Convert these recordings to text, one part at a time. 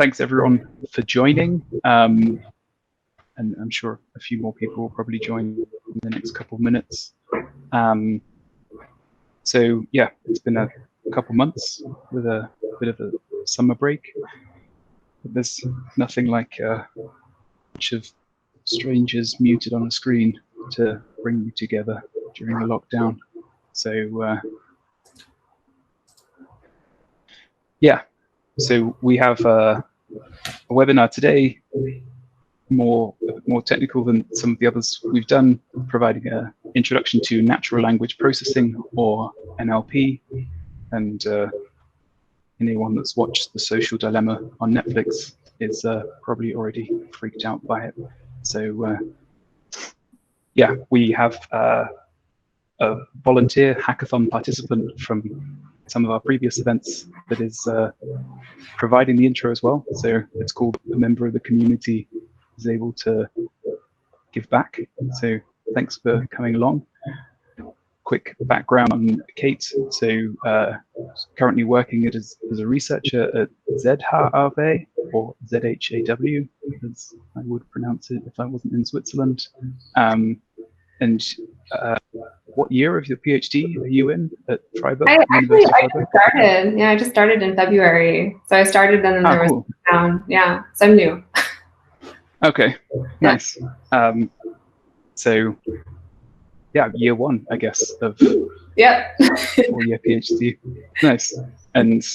thanks everyone for joining. And I'm sure a few more people will probably join in the next couple of minutes. So yeah, it's been a couple months with a bit of a summer break. But there's nothing like a bunch of strangers muted on a screen to bring you together during the lockdown. So yeah, so we have a webinar today, more technical than some of the others we've done, providing an introduction to natural language processing, or NLP. And anyone that's watched The Social Dilemma on Netflix is probably already freaked out by it. So yeah, we have a volunteer hackathon participant from some of our previous events that is providing the intro as well. So it's called A Member of the Community is Able to Give Back. So thanks for coming along. Quick background on Kate. So currently working as a researcher at ZHAW, or ZHAW, as I would pronounce it if I wasn't in Switzerland. And what year of your PhD are you in at Freiburg? I just started in February. So I started and then there was down. Yeah, so I'm new. Okay, nice. So yeah, year one, I guess, of 4-year PhD. Nice. And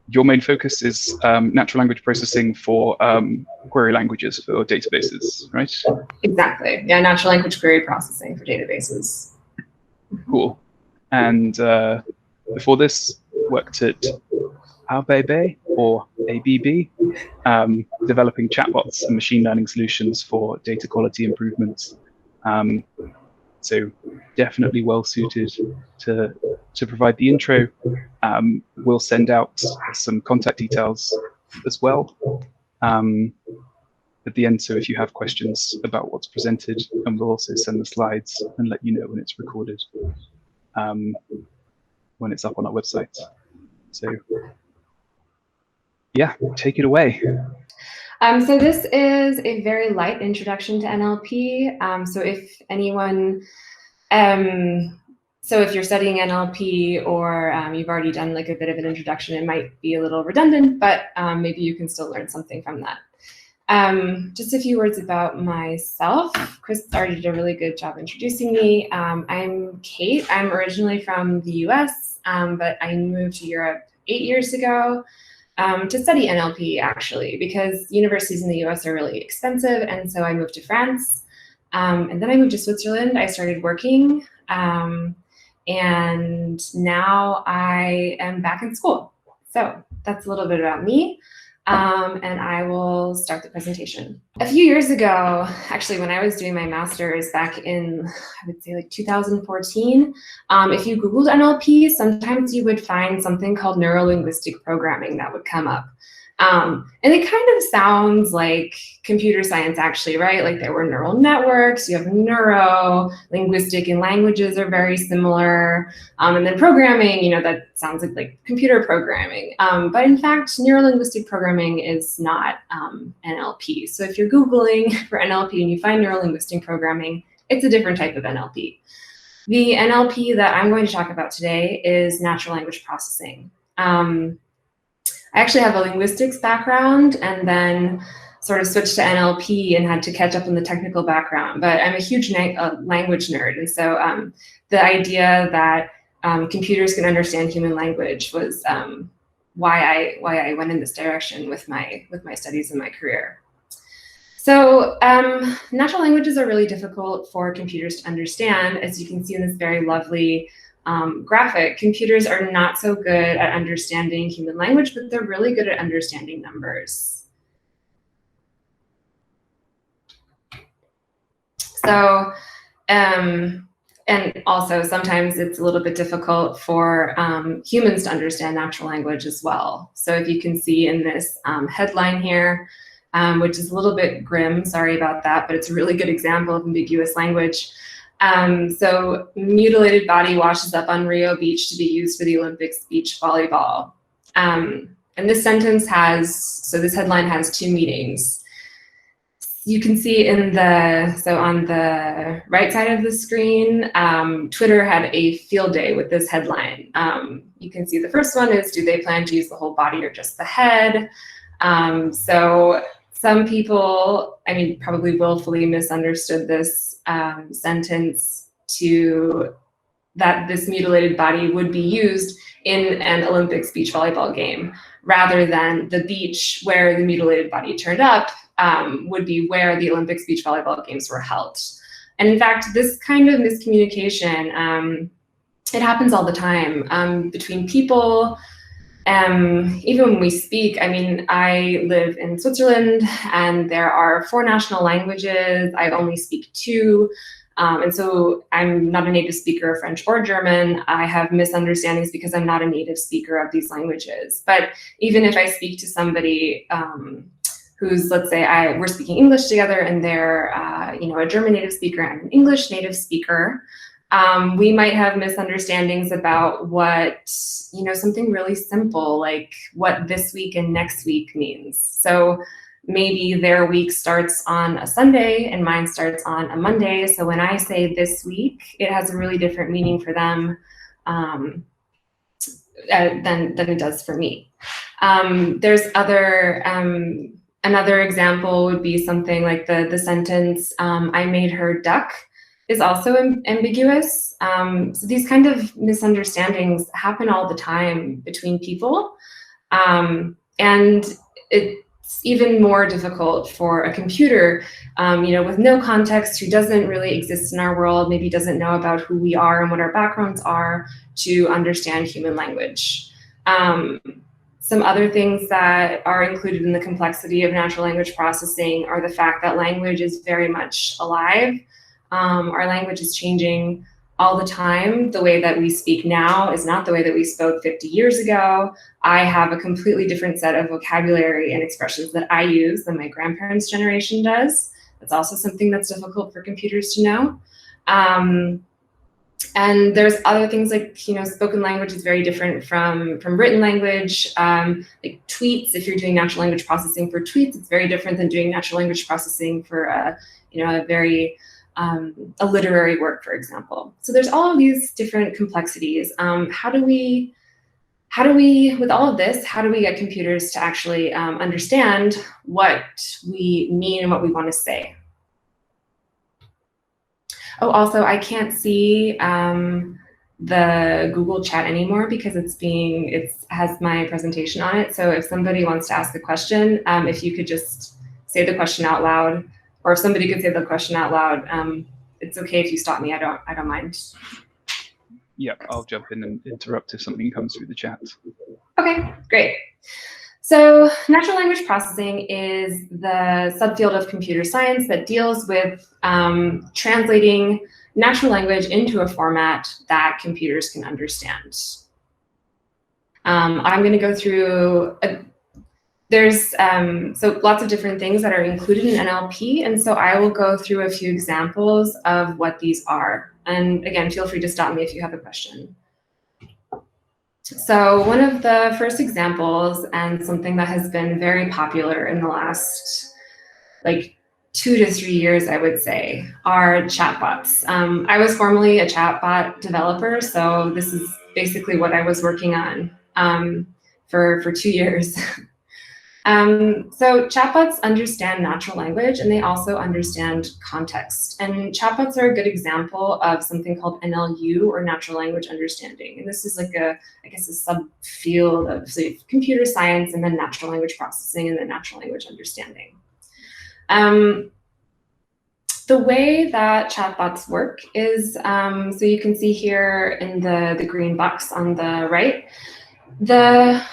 your main focus is natural language processing for query languages for databases, right? Exactly. Yeah, natural language query processing for databases. Cool. And before this, worked at ABB, or ABB, developing chatbots and machine learning solutions for data quality improvements. So definitely well suited to provide the intro. We'll send out some contact details as well at the end. So if you have questions about what's presented, and we'll also send the slides and let you know when it's recorded, when it's up on our website. So yeah, take it away. So this is a very light introduction to NLP. So if anyone, so if you're studying NLP or you've already done like a bit of an introduction, it might be a little redundant, but maybe you can still learn something from that. Just a few words about myself. Chris already did a really good job introducing me. I'm Kate. I'm originally from the US, but I moved to Europe 8 years ago. To study NLP, actually, because universities in the US are really expensive. And so I moved to France. And then I moved to Switzerland. I started working. And now I am back in school. So that's a little bit about me. And I will start the presentation. A few years ago, actually, when I was doing my master's back in, I would say like 2014, if you Googled NLP, sometimes you would find something called neuro-linguistic programming that would come up. And it kind of sounds like computer science, actually, right? Like there were neural networks, you have neuro, linguistic and languages are very similar. And then programming, you know, that sounds like computer programming. But in fact, neuro-linguistic programming is not NLP. So if you're Googling for NLP and you find neuro-linguistic programming, it's a different type of NLP. The NLP that I'm going to talk about today is natural language processing. I actually have a linguistics background and then sort of switched to NLP and had to catch up on the technical background. But I'm a huge language nerd. And so the idea that computers can understand human language was why I went in this direction with my studies and my career. So natural languages are really difficult for computers to understand. As you can see in this very lovely graphic, computers are not so good at understanding human language, but they're really good at understanding numbers. So, and also sometimes it's a little bit difficult for humans to understand natural language as well. So if you can see in this headline here, which is a little bit grim, sorry about that, but it's a really good example of ambiguous language. So mutilated body washes up on Rio Beach to be used for the Olympics beach volleyball. And this sentence has, so this headline has two meanings. You can see in the, so on the right side of the screen, Twitter had a field day with this headline. You can see the first one is, do they plan to use the whole body or just the head? So some people, I mean, probably willfully misunderstood this sentence to that this mutilated body would be used in an Olympics beach volleyball game, rather than the beach where the mutilated body turned up would be where the Olympics beach volleyball games were held. And in fact, this kind of miscommunication, it happens all the time between people. Even when we speak, I mean, I live in Switzerland and there are 4 national languages. I only speak 2. And so I'm not a native speaker of French or German. I have misunderstandings because I'm not a native speaker of these languages. But even if I speak to somebody who's, let's say, we're speaking English together, and they're, a German native speaker and an English native speaker, we might have misunderstandings about what, something really simple, like what this week and next week means. So maybe their week starts on a Sunday and mine starts on a Monday. So when I say this week, it has a really different meaning for them than it does for me. There's another example would be something like the sentence, I made her duck, is also ambiguous. So these kind of misunderstandings happen all the time between people. And it's even more difficult for a computer, with no context, who doesn't really exist in our world, maybe doesn't know about who we are and what our backgrounds are, to understand human language. Some other things that are included in the complexity of natural language processing are the fact that language is very much alive. Our language is changing all the time. The way that we speak now is not the way that we spoke 50 years ago. I have a completely different set of vocabulary and expressions that I use than my grandparents' generation does. That's also something that's difficult for computers to know. And there's other things like, spoken language is very different from written language. Like tweets, if you're doing natural language processing for tweets, it's very different than doing natural language processing for a very a literary work, for example. So there's all of these different complexities. How do we, with all of this, how do we get computers to actually understand what we mean and what we want to say? Oh, also, I can't see the Google chat anymore because it has my presentation on it. So if somebody wants to ask a question, if you could just say the question out loud, or if somebody could say the question out loud, it's okay if you stop me. I don't mind. Yeah, I'll jump in and interrupt if something comes through the chat. Okay, great. So natural language processing is the subfield of computer science that deals with translating natural language into a format that computers can understand. I'm going to go through there's so lots of different things that are included in NLP, and so I will go through a few examples of what these are. And again, feel free to stop me if you have a question. So one of the first examples, and something that has been very popular in the last 2 to 3 years, I would say, are chatbots. I was formerly a chatbot developer, so this is basically what I was working on for 2 years. So chatbots understand natural language, and they also understand context. And chatbots are a good example of something called NLU, or natural language understanding. And this is like a subfield of computer science, and then natural language processing, and then natural language understanding. The way that chatbots work is, so you can see here in the green box on the right, the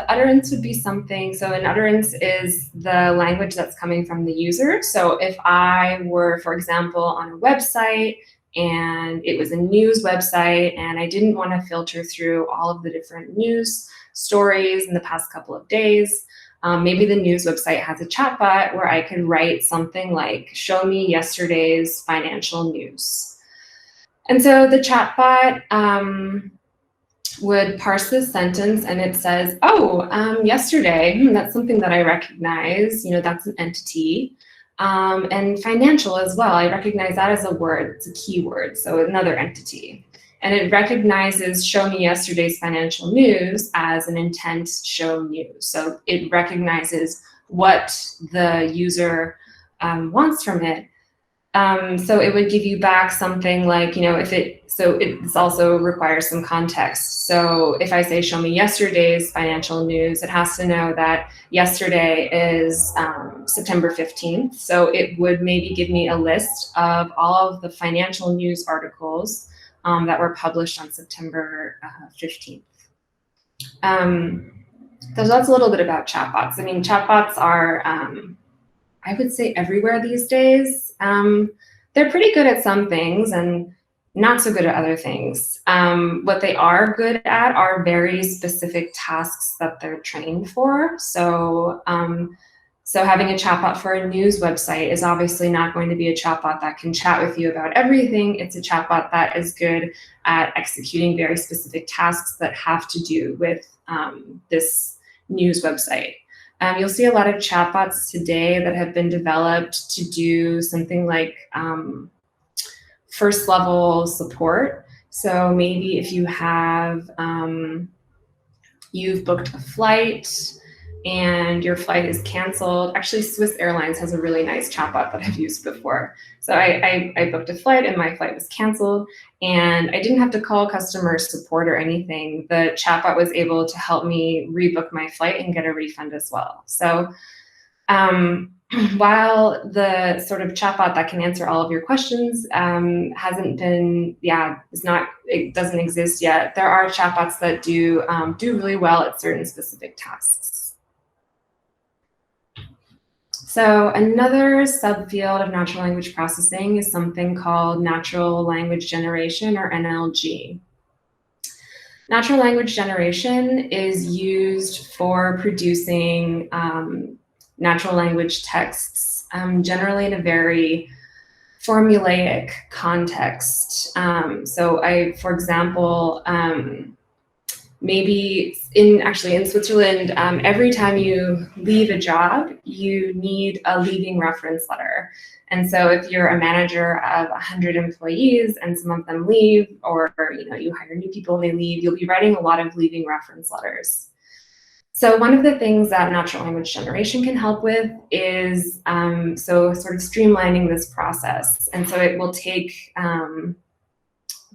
utterance would be something, so an utterance is the language that's coming from the user. So if I were, for example, on a website and it was a news website and I didn't want to filter through all of the different news stories in the past couple of days, maybe the news website has a chatbot where I could write something like, show me yesterday's financial news. And so the chatbot would parse this sentence, and it says, oh, yesterday, that's something that I recognize, that's an entity. And financial as well, I recognize that as a word, it's a keyword, so another entity. And it recognizes show me yesterday's financial news as an intent show news. So it recognizes what the user wants from it. So it would give you back something like, so it also requires some context. So if I say, show me yesterday's financial news, it has to know that yesterday is September 15th. So it would maybe give me a list of all of the financial news articles that were published on September 15th. So that's a little bit about chatbots. I mean, chatbots are, I would say, everywhere these days. They're pretty good at some things and not so good at other things. What they are good at are very specific tasks that they're trained for. So, so having a chatbot for a news website is obviously not going to be a chatbot that can chat with you about everything. It's a chatbot that is good at executing very specific tasks that have to do with this news website. You'll see a lot of chatbots today that have been developed to do something like first level support. So maybe if you have, you've booked a flight and your flight is canceled. Actually, Swiss Airlines has a really nice chatbot that I've used before. So I booked a flight and my flight was canceled, and I didn't have to call customer support or anything. The chatbot was able to help me rebook my flight and get a refund as well. So while the sort of chatbot that can answer all of your questions hasn't been, it doesn't exist yet, there are chatbots that do really well at certain specific tasks. So another subfield of natural language processing is something called natural language generation, or NLG. Natural language generation is used for producing natural language texts, generally in a very formulaic context. So for example, maybe in Switzerland, every time you leave a job, you need a leaving reference letter. And so if you're a manager of 100 employees and some of them leave, or you hire new people and they leave, you'll be writing a lot of leaving reference letters. So one of the things that natural language generation can help with is sort of streamlining this process. And so it will take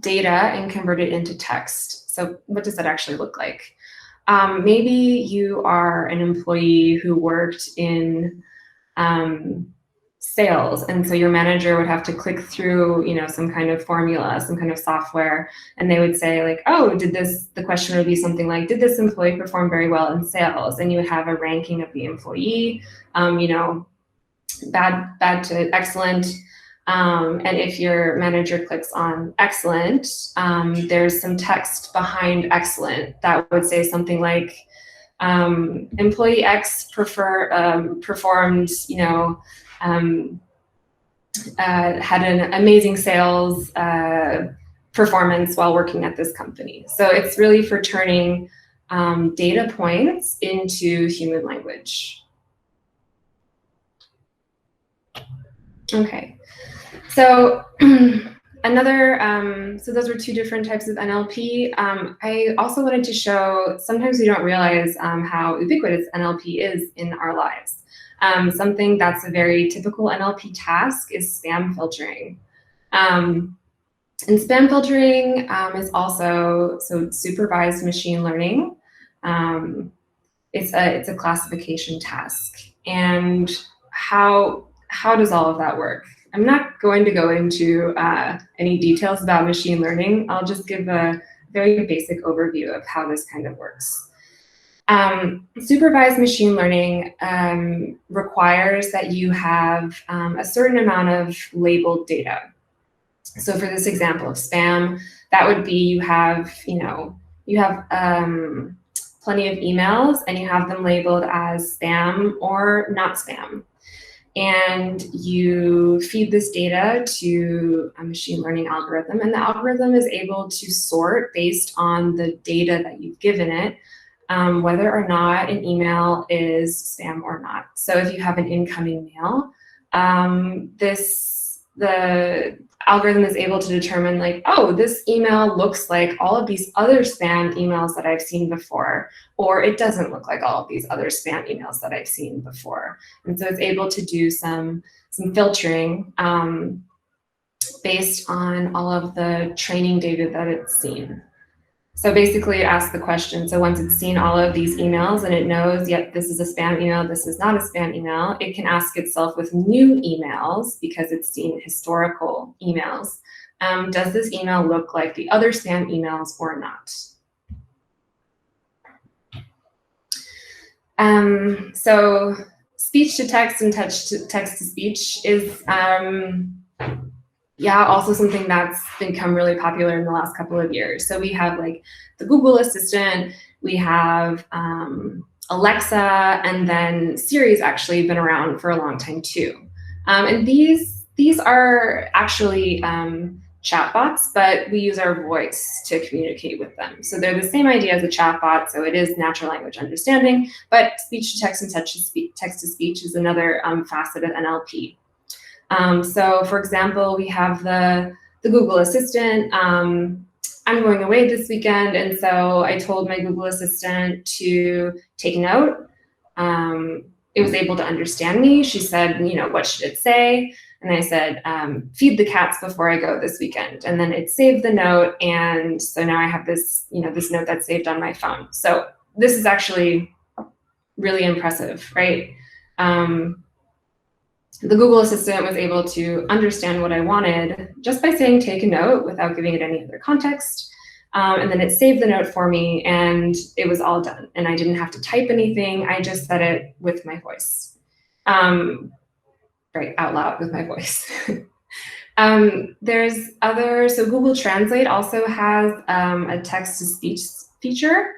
data and convert it into text. So what does that actually look like? Maybe you are an employee who worked in sales, and so your manager would have to click through, some kind of formula, some kind of software, and they would say like, oh, the question would be something like, did this employee perform very well in sales? And you would have a ranking of the employee, bad to excellent. And if your manager clicks on excellent, there's some text behind excellent that would say something like, employee X performed, had an amazing sales performance while working at this company. So it's really for turning data points into human language. Okay. So so those were two different types of NLP. I also wanted to show, sometimes we don't realize how ubiquitous NLP is in our lives. Something that's a very typical NLP task is spam filtering. And spam filtering is also supervised machine learning. It's a classification task. And how does all of that work? I'm not going to go into any details about machine learning. I'll just give a very basic overview of how this kind of works. Supervised machine learning requires that you have a certain amount of labeled data. So for this example of spam, that would be you have plenty of emails and you have them labeled as spam or not spam. and you feed this data to a machine learning algorithm, and the algorithm is able to sort based on the data that you've given it, whether or not an email is spam or not. So if you have an incoming mail, the algorithm is able to determine, like, oh, this email looks like all of these other spam emails that I've seen before, or it doesn't look like all of these other spam emails that I've seen before. And so it's able to do some filtering based on all of the training data that it's seen. So basically it asks the question, so once it's seen all of these emails and it knows, yep, this is a spam email, this is not a spam email, it can ask itself with new emails, because it's seen historical emails, does this email look like the other spam emails or not? So speech to text and text to speech is also something that's become really popular in the last couple of years. So we have like the Google Assistant, we have Alexa, and then Siri's actually been around for a long time too. And these are actually chatbots, but we use our voice to communicate with them. So they're the same idea as a chatbot, so it is natural language understanding, but speech to text and text to speech is another facet of NLP. So for example, we have the Google Assistant. I'm going away this weekend, and so I told my Google Assistant to take a note. It was able to understand me. She said, what should it say? And I said, feed the cats before I go this weekend. And then it saved the note, and so now I have this, this note that's saved on my phone. So this is actually really impressive, right? The Google Assistant was able to understand what I wanted just by saying take a note without giving it any other context. And then it saved the note for me, and it was all done. And I didn't have to type anything. I just said it with my voice, right, out loud with my voice. There's other, so Google Translate also has a text-to-speech feature,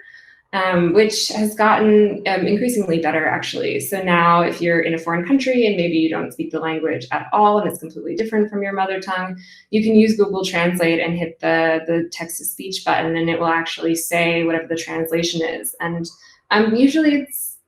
which has gotten increasingly better, actually. So now if you're in a foreign country and maybe you don't speak the language at all and it's completely different from your mother tongue, you can use Google Translate and hit the text-to-speech button, and it will actually say whatever the translation is. And usually it's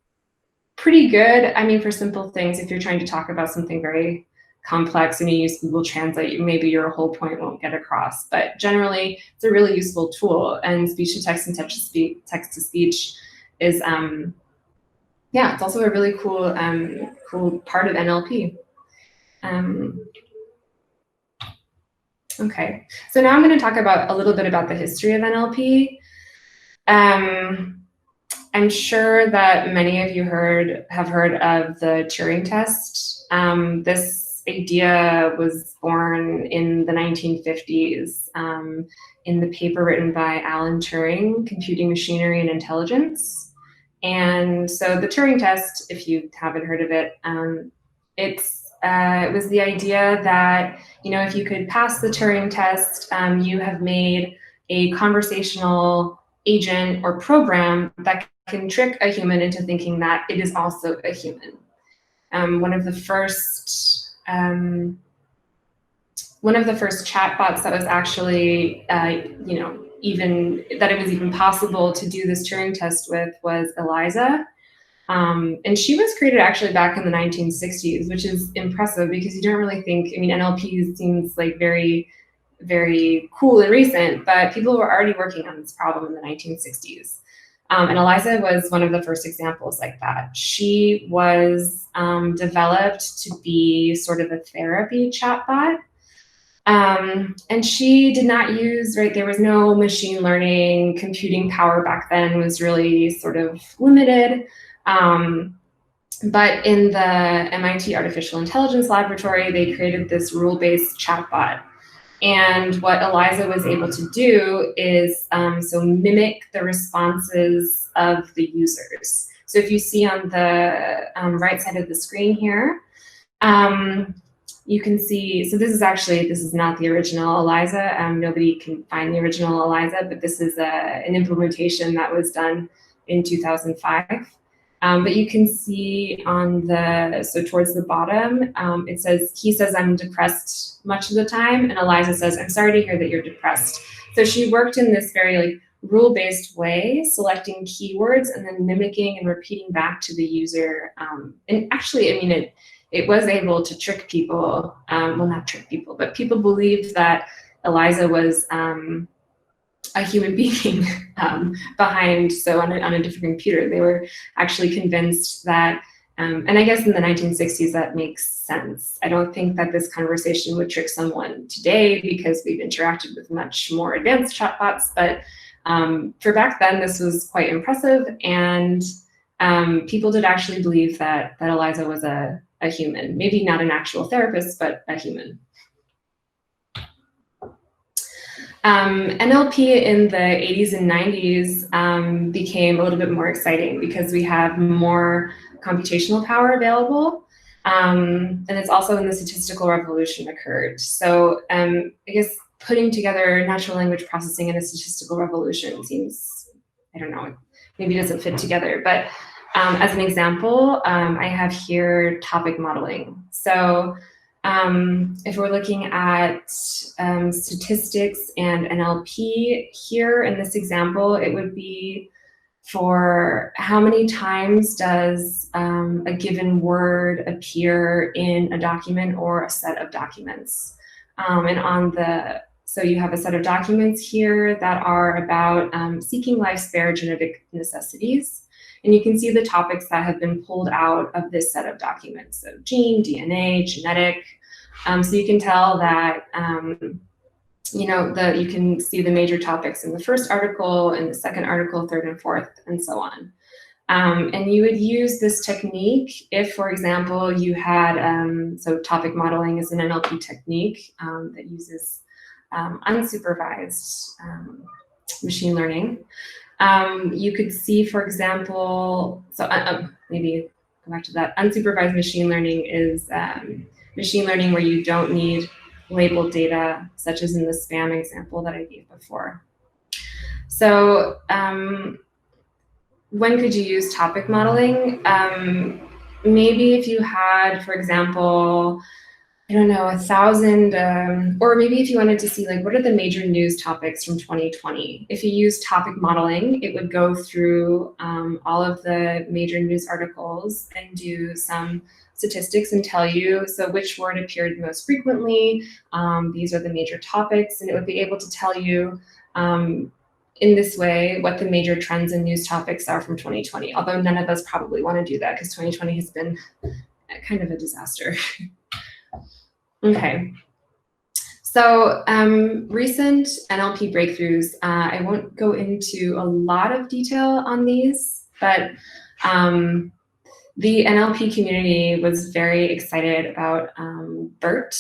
pretty good. I mean, for simple things, if you're trying to talk about something very complex and you use Google Translate, maybe your whole point won't get across. But generally, it's a really useful tool. And speech to text and text to speech is, it's also a really cool, cool part of NLP. Okay, so now I'm going to talk about a little bit about the history of NLP. I'm sure that many of you have heard of the Turing test. This idea was born in the 1950s in the paper written by Alan Turing, Computing Machinery and Intelligence. And so the Turing test, if you haven't heard of it, it was the idea that, if you could pass the Turing test, you have made a conversational agent or program that can trick a human into thinking that it is also a human. One of the first chatbots that was actually, even that it was even possible to do this Turing test with was Eliza. And she was created actually back in the 1960s, which is impressive because you don't really think, NLP seems like very, very cool and recent, but people were already working on this problem in the 1960s. And Eliza was one of the first examples like that. She was developed to be sort of a therapy chatbot. And she did not use, there was no machine learning, computing power back then was really sort of limited. But in the MIT Artificial Intelligence Laboratory, they created this rule-based chatbot. And what Eliza was able to do is mimic the responses of the users. So if you see on the right side of the screen here, you can see, so this is not the original Eliza. Nobody can find the original Eliza, but this is an implementation that was done in 2005. But you can see on the, so towards the bottom, it says, he says, I'm depressed much of the time. And Eliza says, I'm sorry to hear that you're depressed. So she worked in this very like rule-based way, selecting keywords and then mimicking and repeating back to the user. And actually, I mean, it was able to trick people, well, not trick people, but people believed that Eliza was a human being behind, so on a different computer. They were actually convinced that, and I guess in the 1960s that makes sense. I don't think that this conversation would trick someone today because we've interacted with much more advanced chatbots, but for back then this was quite impressive, and people did actually believe that Eliza was a human, maybe not an actual therapist, but a human. NLP in the 80s and 90s became a little bit more exciting because we have more computational power available. And it's also when the statistical revolution occurred. So I guess putting together natural language processing and a statistical revolution seems, I don't know, maybe it doesn't fit together. But as an example, I have here topic modeling. So if we're looking at statistics and NLP here in this example, it would be for how many times does a given word appear in a document or a set of documents. And on the, so you have a set of documents here that are about seeking life's bare genetic necessities. And you can see the topics that have been pulled out of this set of documents. So gene, DNA, genetic. So you can tell that, you know, you can see the major topics in the first article, in the second article, third and fourth, and so on. And you would use this technique if, for example, you had, so topic modeling is an NLP technique that uses unsupervised machine learning. You could see, for example, so maybe go back to that. Unsupervised machine learning is machine learning where you don't need labeled data, such as in the spam example that I gave before. So when could you use topic modeling? Maybe if you had, for example, I don't know, 1,000, or maybe if you wanted to see like what are the major news topics from 2020. If you use topic modeling, it would go through all of the major news articles and do some statistics and tell you, so which word appeared most frequently, these are the major topics, and it would be able to tell you in this way what the major trends and news topics are from 2020, although none of us probably want to do that because 2020 has been kind of a disaster. Okay, so recent NLP breakthroughs, I won't go into a lot of detail on these, but the NLP community was very excited about BERT.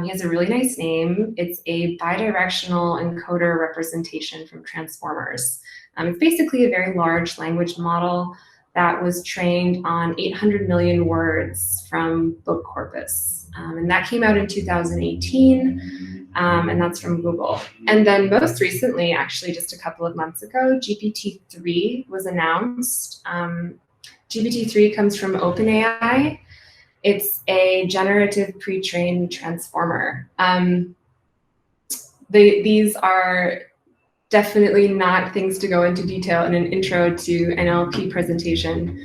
He has a really nice name. It's a bidirectional encoder representation from transformers. It's basically a very large language model that was trained on 800 million words from book corpus. And that came out in 2018, and that's from Google. And then most recently, actually just a couple of months ago, GPT-3 was announced. GPT-3 comes from OpenAI. It's a generative pre-trained transformer. These are definitely not things to go into detail in an intro to NLP presentation,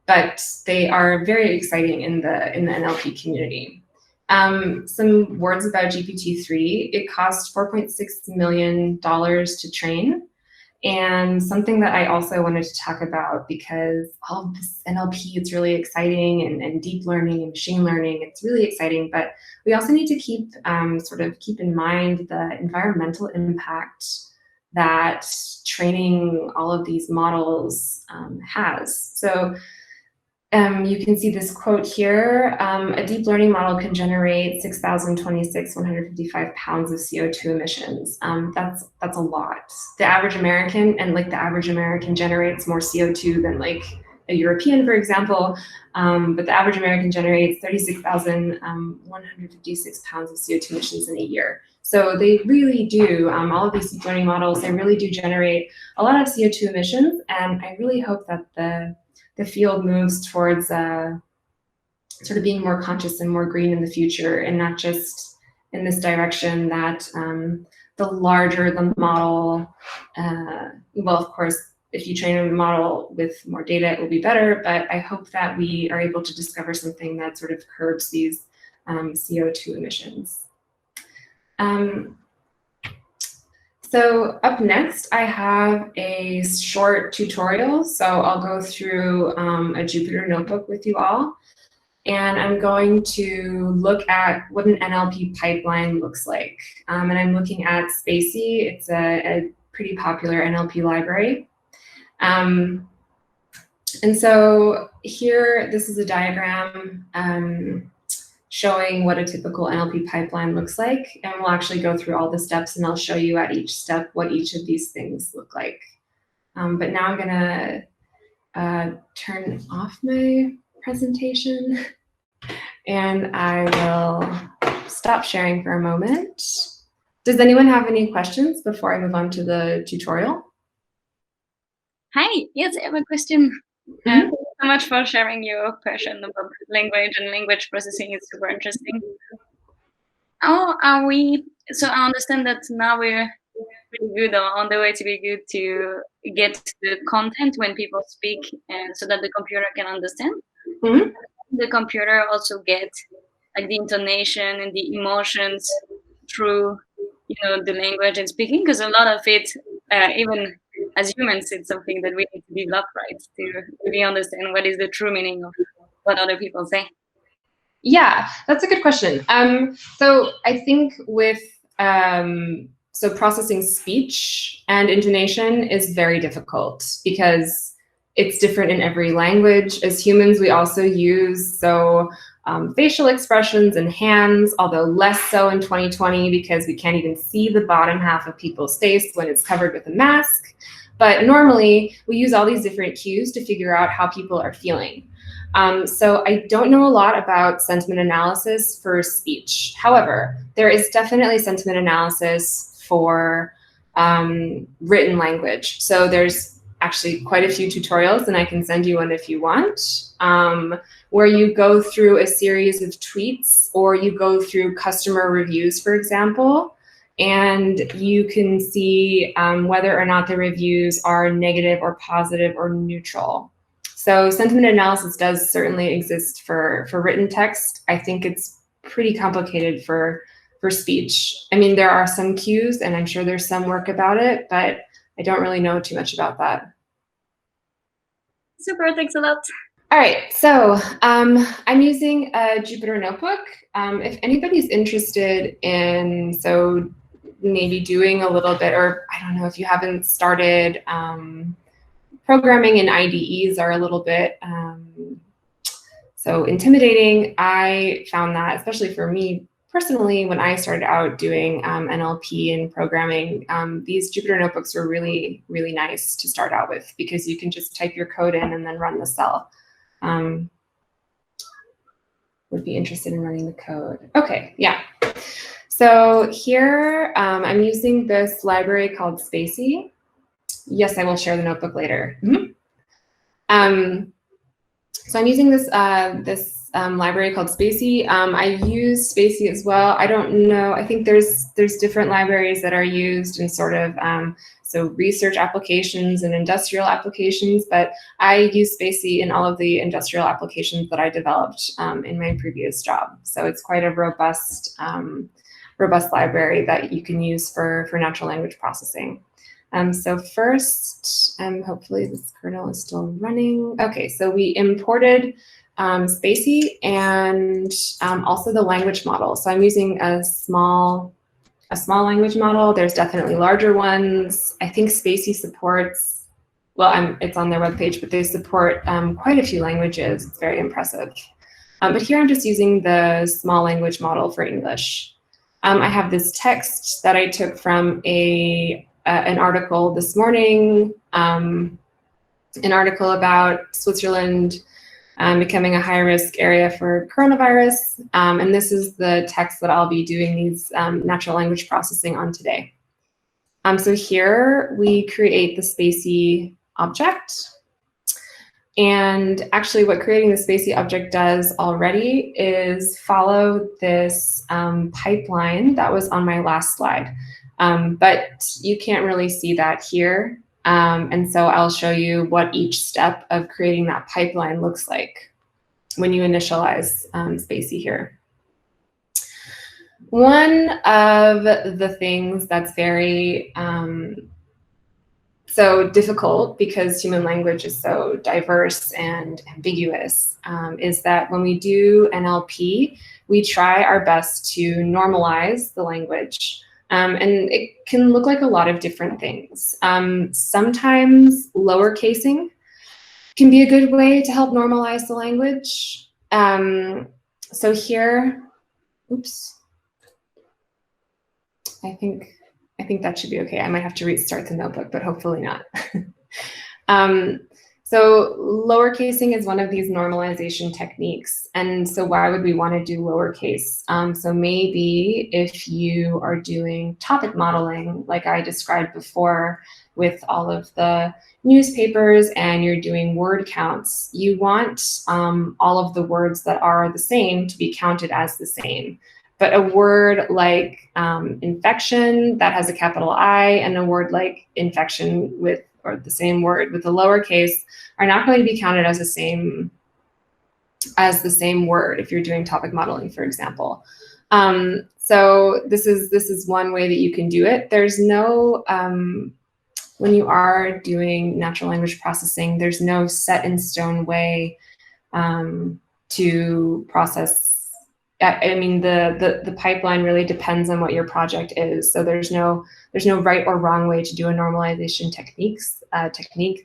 but they are very exciting in the NLP community. Some words about GPT-3. It cost $4.6 million to train. And something that I also wanted to talk about, because all of this NLP, it's really exciting, and deep learning and machine learning, it's really exciting, but we also need to keep in mind the environmental impact that training all of these models has. So you can see this quote here, a deep learning model can generate 155 pounds of CO2 emissions. That's a lot. The average American, generates more CO2 than like a European, for example, but the average American generates 36,156 pounds of CO2 emissions in a year. So they really do, all of these deep learning models, they really do generate a lot of CO2 emissions, and I really hope that the field moves towards sort of being more conscious and more green in the future, and not just in this direction that the larger the model, well, of course, if you train a model with more data, it will be better, but I hope that we are able to discover something that sort of curbs these CO2 emissions. So up next, I have a short tutorial. So I'll go through a Jupyter notebook with you all. And I'm going to look at what an NLP pipeline looks like. And I'm looking at Spacy. It's a pretty popular NLP library. And so here, this is a diagram showing what a typical NLP pipeline looks like. And we'll actually go through all the steps, and I'll show you at each step what each of these things look like. But now I'm gonna turn off my presentation, and I will stop sharing for a moment. Does anyone have any questions before I move on to the tutorial? Hi, yes, I have a question. Thank you so much for sharing your passion about language and language processing. It's super interesting. How are we? So I understand that now we're pretty good, or on the way to be good, to get the content when people speak, and so that the computer can understand. The computer also get like the intonation and the emotions through, you know, the language and speaking, because a lot of it, even as humans, it's something that we need to develop, right, to really understand what is the true meaning of what other people say. Yeah, that's a good question. So I think with so processing speech and intonation is very difficult because it's different in every language. As humans, we also use facial expressions and hands, although less so in 2020 because we can't even see the bottom half of people's face when it's covered with a mask. But normally, we use all these different cues to figure out how people are feeling. So I don't know a lot about sentiment analysis for speech. However, there is definitely sentiment analysis for written language. So there's actually quite a few tutorials, and I can send you one if you want, where you go through a series of tweets, or you go through customer reviews, for example, and you can see whether or not the reviews are negative or positive or neutral. So sentiment analysis does certainly exist for written text. I think it's pretty complicated for speech. I mean, there are some cues, and I'm sure there's some work about it, but I don't really know too much about that. Super, thanks a lot. All right, so I'm using a Jupyter notebook. If anybody's interested in, maybe doing a little bit, or I don't know, if you haven't started, programming in IDEs are a little bit intimidating. I found that, especially for me personally, when I started out doing NLP and programming, these Jupyter notebooks were really, really nice to start out with, because you can just type your code in and then run the cell. Would be interested in running the code. Okay, yeah. So here I'm using this library called Spacy. Yes, I will share the notebook later. So I'm using this library called Spacy. I use Spacy as well. I don't know. I think there's different libraries that are used in sort of research applications and industrial applications, but I use Spacy in all of the industrial applications that I developed in my previous job. So it's quite a robust library that you can use for natural language processing. So first, hopefully this kernel is still running. Okay, so we imported Spacy and also the language model. So I'm using a small language model. There's definitely larger ones. I think Spacy supports, well, it's on their webpage, but they support quite a few languages. It's very impressive. But here I'm just using the small language model for English. I have this text that I took from an article this morning an article about Switzerland becoming a high-risk area for coronavirus. And this is the text that I'll be doing these natural language processing on today. So here we create the Spacy object. And actually what creating the Spacy object does already is follow this pipeline that was on my last slide. But you can't really see that here. And so I'll show you what each step of creating that pipeline looks like when you initialize Spacy here. One of the things that's very so difficult, because human language is so diverse and ambiguous, is that when we do NLP, we try our best to normalize the language. And it can look like a lot of different things. Sometimes lowercasing can be a good way to help normalize the language. So here, oops, I think that should be okay. I might have to restart the notebook, but hopefully not. So lowercasing is one of these normalization techniques. And so why would we want to do lowercase? So maybe if you are doing topic modeling, like I described before, with all of the newspapers, and you're doing word counts, you want all of the words that are the same to be counted as the same. But a word like infection, that has a capital I, and a word like infection with, or the same word with a lowercase, are not going to be counted as the same word if you're doing topic modeling, for example. So this is one way that you can do it. There's no, when you are doing natural language processing, there's no set in stone way to process. I mean, the pipeline really depends on what your project is. So there's no right or wrong way to do a normalization technique.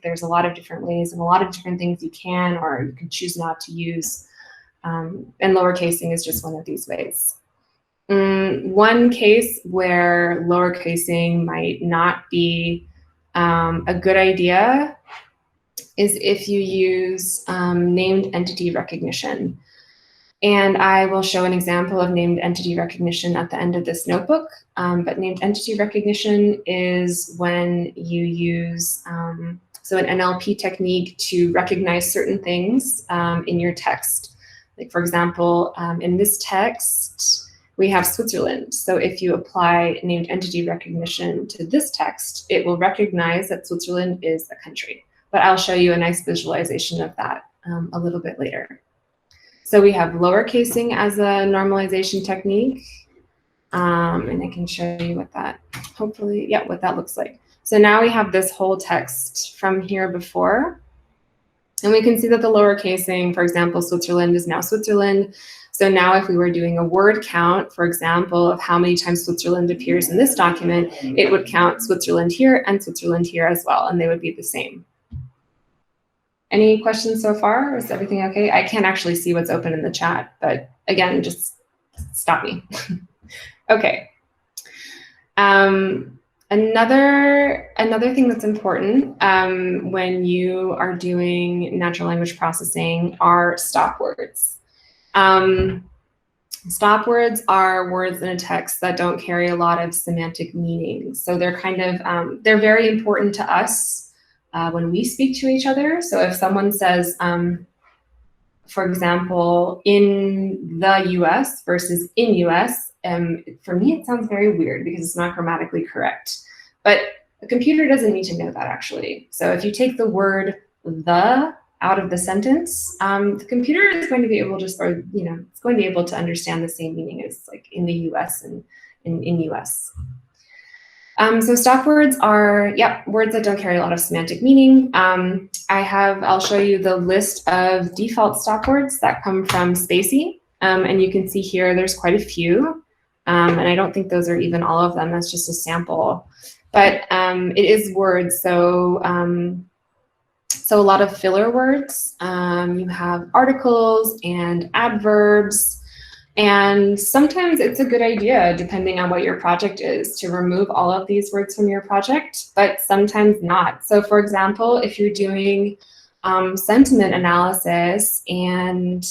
There's a lot of different ways and a lot of different things you can or you can choose not to use. And lowercasing is just one of these ways. One case where lowercasing might not be a good idea is if you use named entity recognition. And I will show an example of named entity recognition at the end of this notebook. But named entity recognition is when you use so an NLP technique to recognize certain things in your text. Like, for example, in this text, we have Switzerland. So if you apply named entity recognition to this text, it will recognize that Switzerland is a country. But I'll show you a nice visualization of that a little bit later. So we have lowercasing as a normalization technique. And I can show you what that, hopefully, yeah, what that looks like. So now we have this whole text from here before. And we can see that the lowercasing, for example, Switzerland is now Switzerland. So now if we were doing a word count, for example, of how many times Switzerland appears in this document, it would count Switzerland here and Switzerland here as well, and they would be the same. Any questions so far? Is everything okay? I can't actually see what's open in the chat, but again, just stop me. Okay. Another thing that's important when you are doing natural language processing are stop words. Stop words are words in a text that don't carry a lot of semantic meaning. So they're kind of, they're very important to us when we speak to each other. So if someone says, for example, in the US versus in US, for me, it sounds very weird because it's not grammatically correct. But the computer doesn't need to know that, actually. So if you take the word the out of the sentence, the computer is going to be able to, or, you know, it's going to be able to understand the same meaning as like in the US and in US. So stop words are, words that don't carry a lot of semantic meaning. I'll show you the list of default stop words that come from Spacy. And you can see here, there's quite a few. And I don't think those are even all of them. That's just a sample. But it is words. So, so a lot of filler words. You have articles and adverbs. And sometimes it's a good idea, depending on what your project is, to remove all of these words from your project, but sometimes not. So for example, if you're doing sentiment analysis and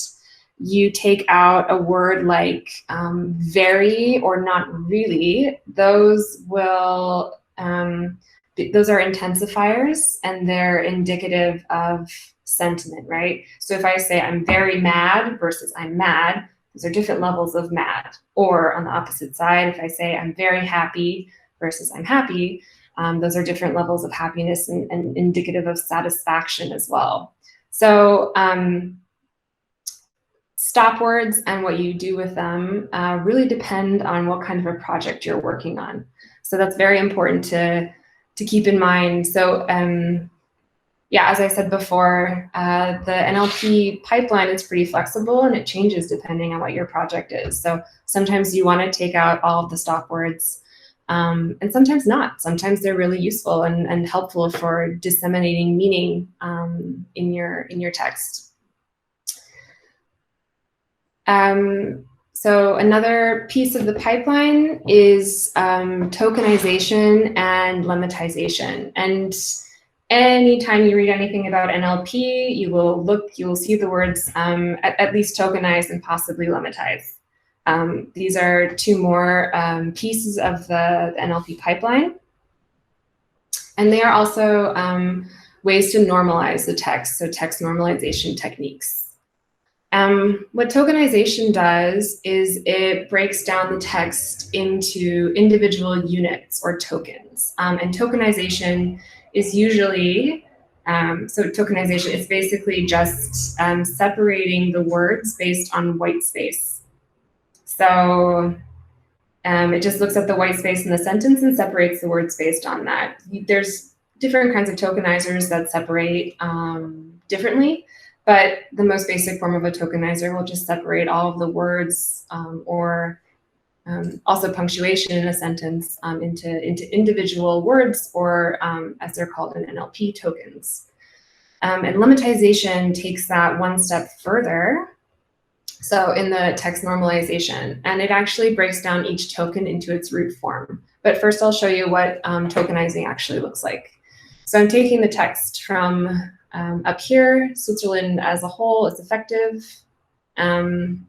you take out a word like very or not really, those will, those are intensifiers and they're indicative of sentiment, right? So if I say I'm very mad versus I'm mad, those are different levels of mad. Or on the opposite side, if I say I'm very happy versus I'm happy, those are different levels of happiness and indicative of satisfaction as well. So stop words and what you do with them really depend on what kind of a project you're working on. So that's very important to keep in mind. So yeah, as I said before, the NLP pipeline is pretty flexible and it changes depending on what your project is. So sometimes you want to take out all of the stop words and sometimes not. Sometimes they're really useful and helpful for disseminating meaning in your text. So another piece of the pipeline is tokenization and lemmatization. And anytime you read anything about NLP, you will see the words at least tokenize and possibly lemmatize. These are two more pieces of the NLP pipeline. And they are also ways to normalize the text, so text normalization techniques. What tokenization does is it breaks down the text into individual units or tokens. And tokenization is usually, so tokenization is basically just separating the words based on white space. So it just looks at the white space in the sentence and separates the words based on that. There's different kinds of tokenizers that separate differently. But the most basic form of a tokenizer will just separate all of the words or also punctuation in a sentence into individual words or as they're called in NLP, tokens. And lemmatization takes that one step further. So in the text normalization, and it actually breaks down each token into its root form. But first I'll show you what tokenizing actually looks like. So I'm taking the text from up here, Switzerland as a whole is effective, and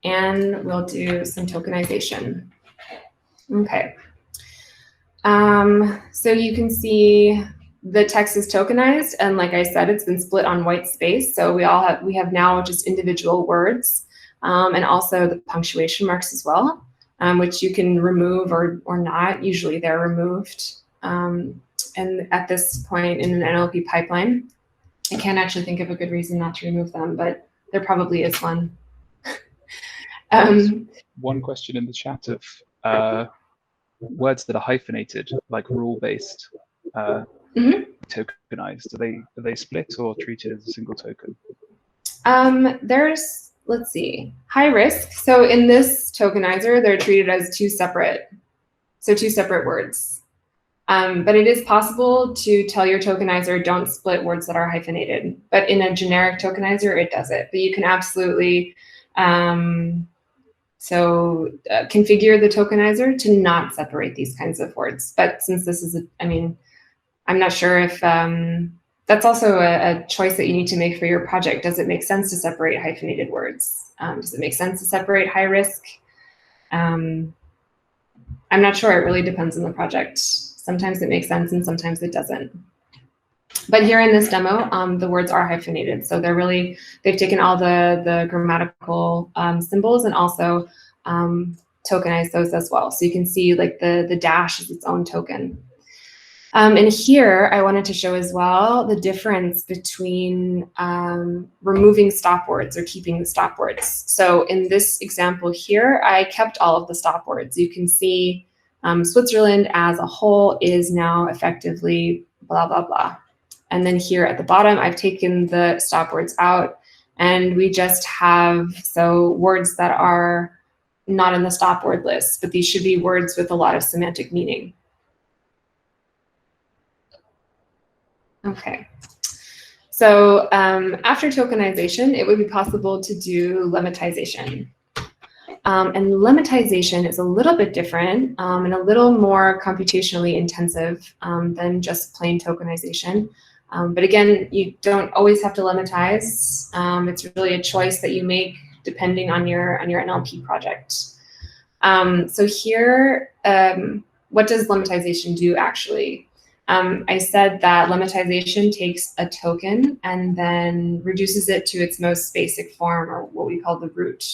we'll do some tokenization. Okay, so you can see the text is tokenized, and like I said, it's been split on white space. So we have now just individual words, and also the punctuation marks as well, which you can remove or not. Usually they're removed. And at this point in an NLP pipeline, I can't actually think of a good reason not to remove them, but there probably is one. One question in the chat of words that are hyphenated, like rule-based, tokenized. Are they split or treated as a single token? There's, let's see, high risk. So in this tokenizer, they're treated as two separate words. But it is possible to tell your tokenizer, don't split words that are hyphenated. But in a generic tokenizer, it does it. But you can absolutely configure the tokenizer to not separate these kinds of words. But since this is, I'm not sure if that's also a choice that you need to make for your project. Does it make sense to separate hyphenated words? Does it make sense to separate high risk? I'm not sure. It really depends on the project. Sometimes it makes sense and sometimes it doesn't. But here in this demo, the words are hyphenated. So they've taken all the grammatical symbols and also tokenized those as well. So you can see like the dash is its own token. And here I wanted to show as well the difference between removing stop words or keeping the stop words. So in this example here, I kept all of the stop words. You can see Switzerland as a whole is now effectively blah, blah, blah. And then here at the bottom, I've taken the stop words out and we just have, words that are not in the stop word list, but these should be words with a lot of semantic meaning. Okay. So after tokenization, it would be possible to do lemmatization. And lemmatization is a little bit different and a little more computationally intensive than just plain tokenization. But again, you don't always have to lemmatize. It's really a choice that you make depending on your NLP project. So here, what does lemmatization do actually? I said that lemmatization takes a token and then reduces it to its most basic form, or what we call the root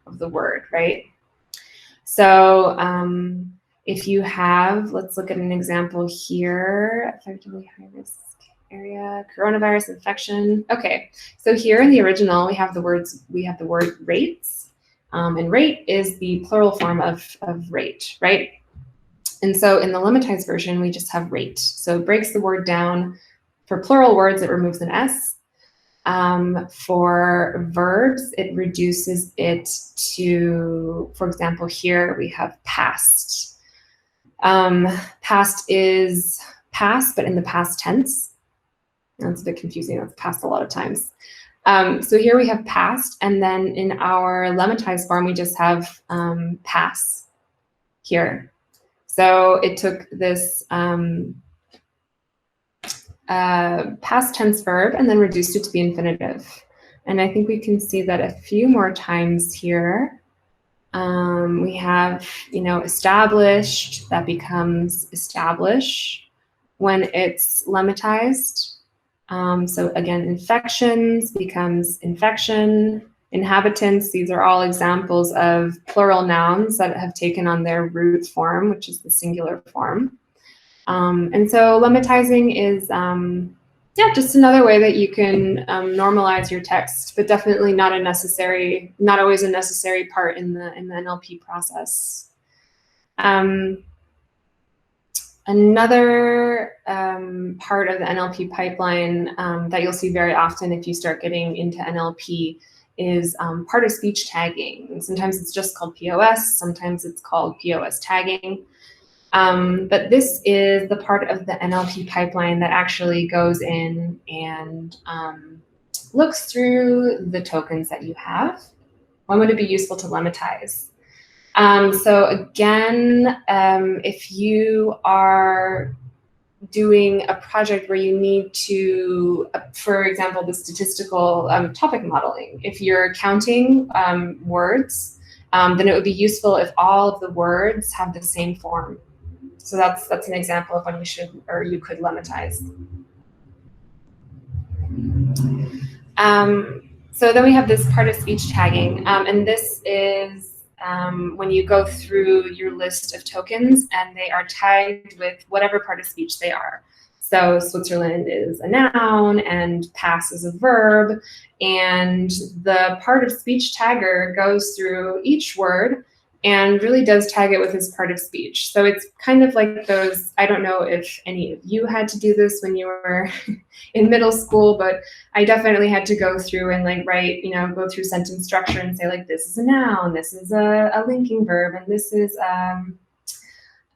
of the word, right? So if you have, let's look at an example here, effectively high risk area, coronavirus infection. Okay, so here in the original, we have the word rates, and rate is the plural form of rate, right? And so in the lemmatized version, we just have rate. So it breaks the word down. For plural words, it removes an S. For verbs, it reduces it to, for example, here we have past. Past is past, but in the past tense. That's a bit confusing. That's past a lot of times. So here we have past, and then in our lemmatized form, we just have pass here. So it took this past tense verb and then reduced it to the infinitive. And I think we can see that a few more times here. We have, established, that becomes establish when it's lemmatized. So again, infections becomes infection. Inhabitants, these are all examples of plural nouns that have taken on their root form, which is the singular form. And so lemmatizing is, just another way that you can normalize your text, but definitely not always a necessary part in the NLP process. Another part of the NLP pipeline that you'll see very often if you start getting into NLP is part of speech tagging. And sometimes it's just called POS, sometimes it's called POS tagging. But this is the part of the NLP pipeline that actually goes in and looks through the tokens that you have. When would it be useful to lemmatize? So again, if you are doing a project where you need to, for example, the statistical topic modeling, if you're counting words, then it would be useful if all of the words have the same form. So that's an example of when you should, or you could lemmatize. So then we have this part of speech tagging, and this is when you go through your list of tokens and they are tagged with whatever part of speech they are. So Switzerland is a noun and pass is a verb, and the part of speech tagger goes through each word and really does tag it with his part of speech. So it's kind of like those, I don't know if any of you had to do this when you were in middle school, but I definitely had to go through and write, go through sentence structure and say this is a noun, this is a linking verb, and this is,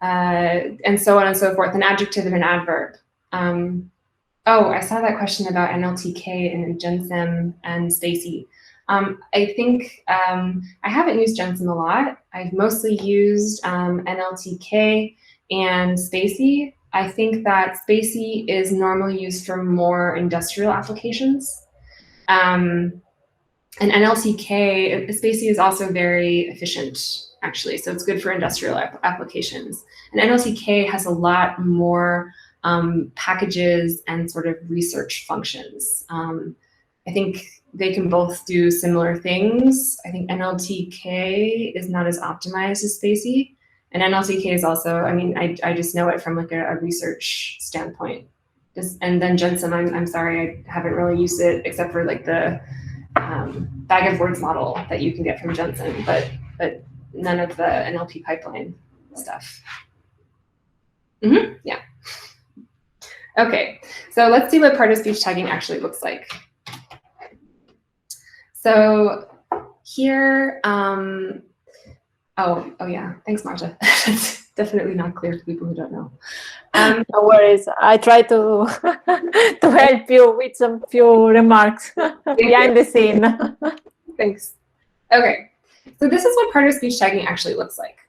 and so on and so forth, an adjective and an adverb. Oh, I saw that question about NLTK and Gensem and Spacy. I think I haven't used Gensem a lot. I've mostly used NLTK and Spacy. I think that Spacy is normally used for more industrial applications. And NLTK, Spacy is also very efficient, actually, so it's good for industrial applications. And NLTK has a lot more packages and sort of research functions. I think they can both do similar things. I think NLTK is not as optimized as Spacy. And NLTK is also, I just know it from a research standpoint. And then Gensem, I'm sorry, I haven't really used it except for the bag of words model that you can get from Gensem, but none of the NLP pipeline stuff. Yeah. Okay, so let's see what part of speech tagging actually looks like. So here, oh yeah, thanks, Marta. That's definitely not clear to people who don't know. No worries. I try to to help you with some few remarks behind the scene. Thanks. Okay, So this is what part of speech tagging actually looks like.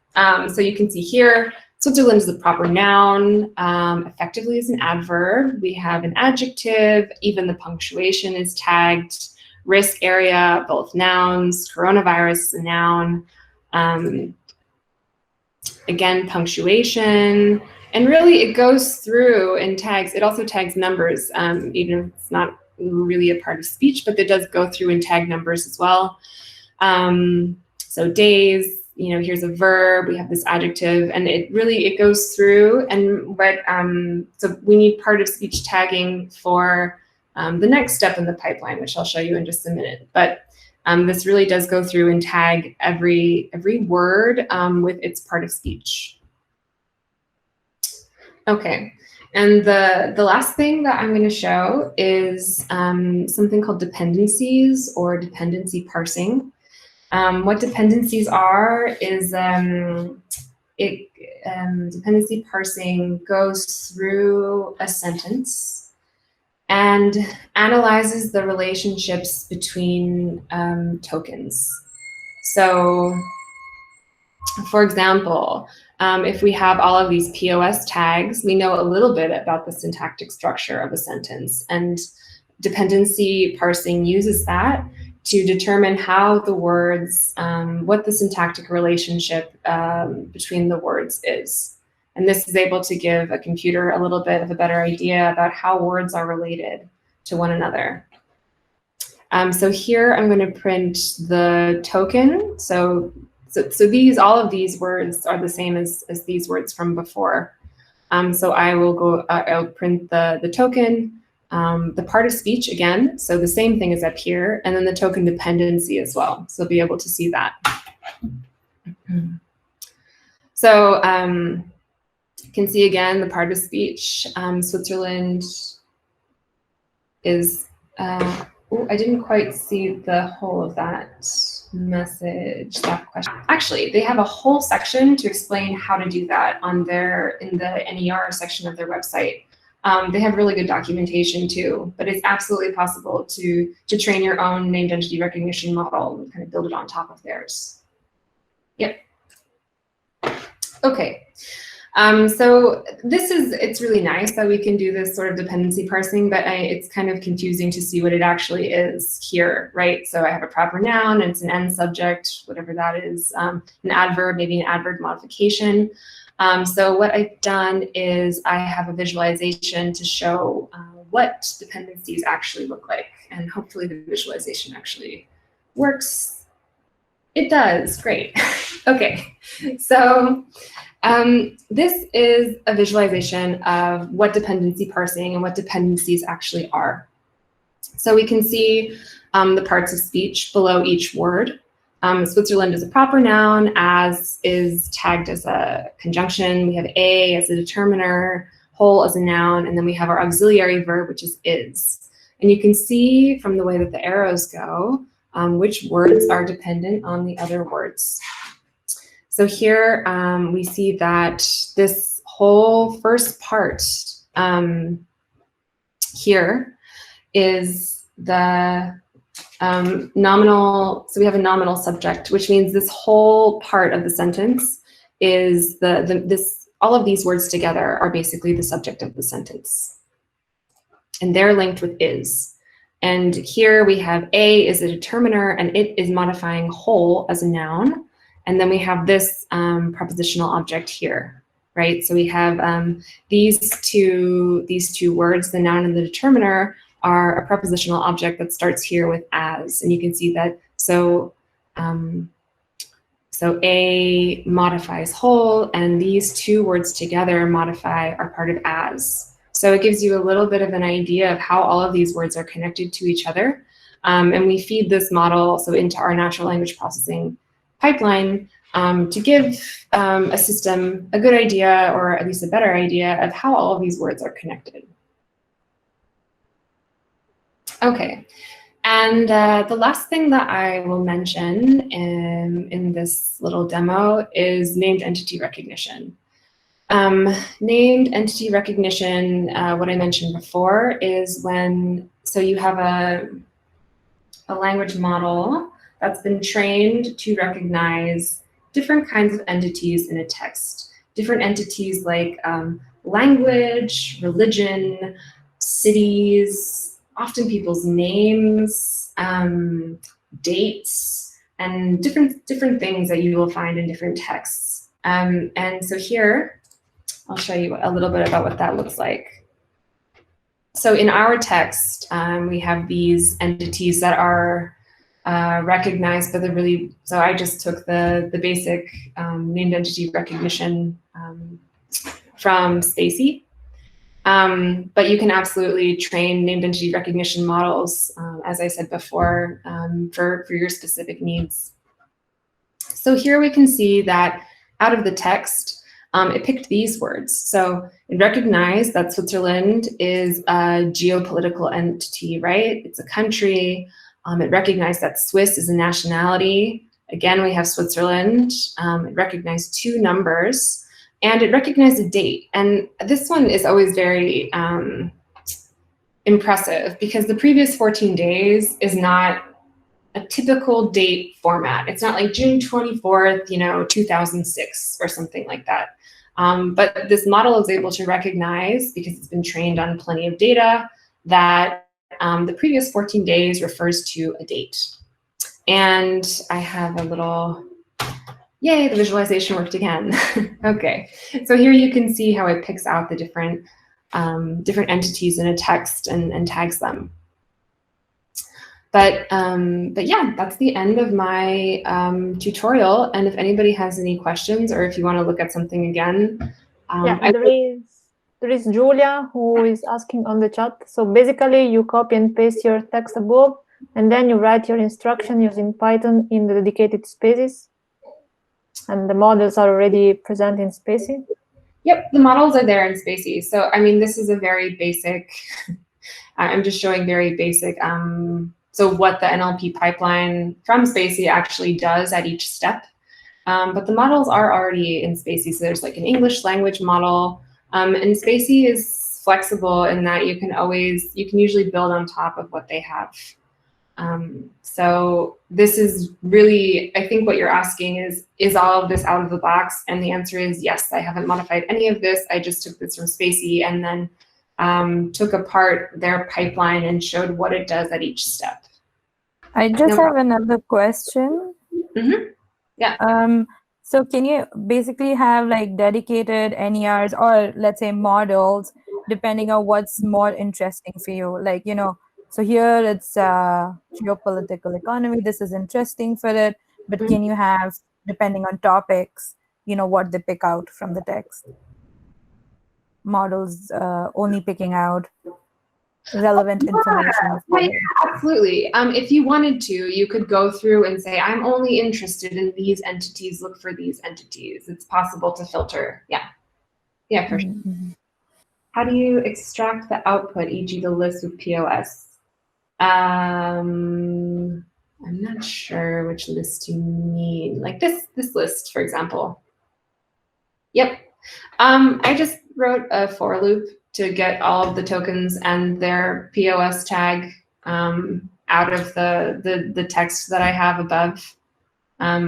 So you can see here, Switzerland is a proper noun, effectively is an adverb. We have an adjective, even the punctuation is tagged. Risk area, both nouns. Coronavirus is a noun. Again, punctuation. And really it goes through and tags, it also tags numbers, even if it's not really a part of speech, but it does go through and tag numbers as well. So days, you know, here's a verb, we have this adjective, and it goes through. And so we need part of speech tagging for the next step in the pipeline, which I'll show you in just a minute. But this really does go through and tag every word with its part of speech. Okay, and the last thing that I'm going to show is something called dependencies or dependency parsing. What dependencies are is dependency parsing goes through a sentence and analyzes the relationships between tokens. So, for example, if we have all of these POS tags, we know a little bit about the syntactic structure of a sentence, and dependency parsing uses that to determine how the words, what the syntactic relationship between the words is. And this is able to give a computer a little bit of a better idea about how words are related to one another. So here I'm going to print the token. So all of these words are the same as these words from before. So I'll print the token, the part of speech again. So the same thing is up here, and then the token dependency as well. So be able to see that. So you can see again the part of speech. Switzerland is, I didn't quite see the whole of that message, that question. Actually, they have a whole section to explain how to do that in the NER section of their website. They have really good documentation too, but it's absolutely possible to train your own named entity recognition model and kind of build it on top of theirs. Yep. Okay. So it's really nice that we can do this sort of dependency parsing, but it's kind of confusing to see what it actually is here, right? So I have a proper noun, and it's an end subject, whatever that is, an adverb, maybe an adverb modification. So what I've done is I have a visualization to show what dependencies actually look like, and hopefully the visualization actually works. It does, great. Okay, so this is a visualization of what dependency parsing and what dependencies actually are. So we can see the parts of speech below each word. Switzerland is a proper noun, as is tagged as a conjunction. We have a as a determiner, whole as a noun, and then we have our auxiliary verb, which is. And you can see from the way that the arrows go, which words are dependent on the other words. So here we see that this whole first part here is the nominal. So we have a nominal subject, which means this whole part of the sentence is all of these words together are basically the subject of the sentence, and they're linked with is. And here we have a is a determiner, and it is modifying whole as a noun. And then we have this propositional object here, right? So we have these two words, the noun and the determiner, are a prepositional object that starts here with as. And you can see that, so a modifies whole, and these two words together are part of as. So it gives you a little bit of an idea of how all of these words are connected to each other. And we feed this model into our natural language processing pipeline to give a system a good idea, or at least a better idea, of how all of these words are connected. Okay, and the last thing that I will mention in this little demo is named entity recognition. Named entity recognition, what I mentioned before, is when, so you have a language model that's been trained to recognize different kinds of entities in a text. Different entities like language, religion, cities, often people's names, dates, and different things that you will find in different texts. And so here, I'll show you a little bit about what that looks like. So in our text, we have these entities that are recognized by the really, so I just took the basic named entity recognition from Spacy. But you can absolutely train named entity recognition models, as I said before, for your specific needs. So here we can see that out of the text, it picked these words. So it recognized that Switzerland is a geopolitical entity, right? It's a country. It recognized that Swiss is a nationality. Again, we have Switzerland. It recognized 2 numbers. And it recognized a date. And this one is always very impressive because the previous 14 days is not a typical date format. It's not like June 24th, 2006 or something like that. But this model is able to recognize, because it's been trained on plenty of data, that the previous 14 days refers to a date. And I have a little, yay, the visualization worked again. Okay, so here you can see how it picks out the different entities in a text and tags them. But yeah, that's the end of my tutorial. And if anybody has any questions or if you want to look at something again. Yeah, there is Julia who is asking on the chat. So basically you copy and paste your text above, and then you write your instruction using Python in the dedicated spaces. And the models are already present in Spacy? Yep, the models are there in Spacy. So, I mean, this is a very basic, I'm just showing very basic, so what the NLP pipeline from Spacy actually does at each step. But the models are already in Spacy. So there's like an English language model. And Spacy is flexible in that you can usually build on top of what they have. So this is really, I think what you're asking is all of this out of the box? And the answer is yes, I haven't modified any of this. I just took this from Spacy and then took apart their pipeline and showed what it does at each step. I just have another question. Mm-hmm. Yeah. So can you basically have like dedicated NERs or let's say models, depending on what's more interesting for you? Like, so here it's geopolitical economy. This is interesting for it. But can you have, depending on topics, what they pick out from the text? Models only picking out relevant information. Yeah, absolutely. If you wanted to, you could go through and say, I'm only interested in these entities, look for these entities. It's possible to filter. Yeah. Yeah, for sure. How do you extract the output, e.g. the list with POS? I'm not sure which list you mean. Like this list, for example. Yep. I just wrote a for loop to get all of the tokens and their POS tag out of the text that I have above. I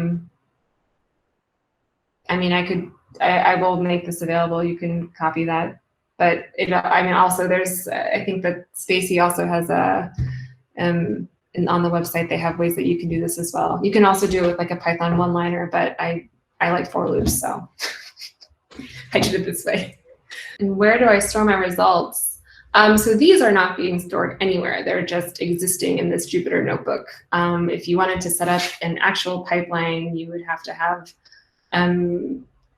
mean, I will make this available. You can copy that. But also there's, I think that Spacy also has and on the website, they have ways that you can do this as well. You can also do it with like a Python one-liner, but I like for loops, so I did it this way. And where do I store my results? So these are not being stored anywhere. They're just existing in this Jupyter notebook. If you wanted to set up an actual pipeline, you would have to have,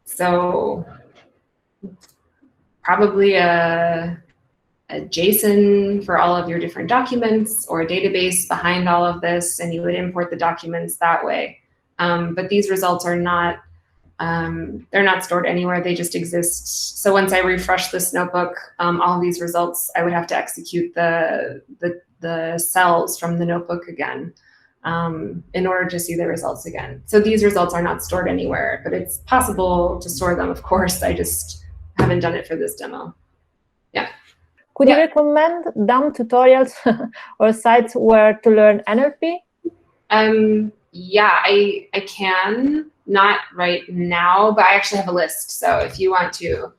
so probably a JSON for all of your different documents or a database behind all of this, and you would import the documents that way. But these results are not, they're not stored anywhere, they just exist. So once I refresh this notebook, all of these results, I would have to execute the cells from the notebook again in order to see the results again. So these results are not stored anywhere, but it's possible to store them, of course. I just haven't done it for this demo. Yeah. Could you recommend dumb tutorials or sites where to learn NLP? Yeah, I can, not right now, but I actually have a list. So if you want to,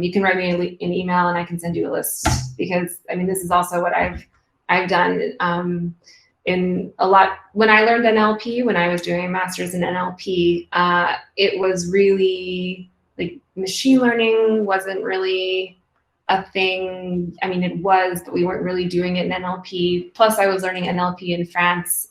you can write me an email and I can send you a list, because I mean, this is also what I've done in a lot. When I learned NLP, when I was doing a master's in NLP, it was really like machine learning wasn't really a thing. I mean, it was, but we weren't really doing it in NLP. Plus, I was learning NLP in France.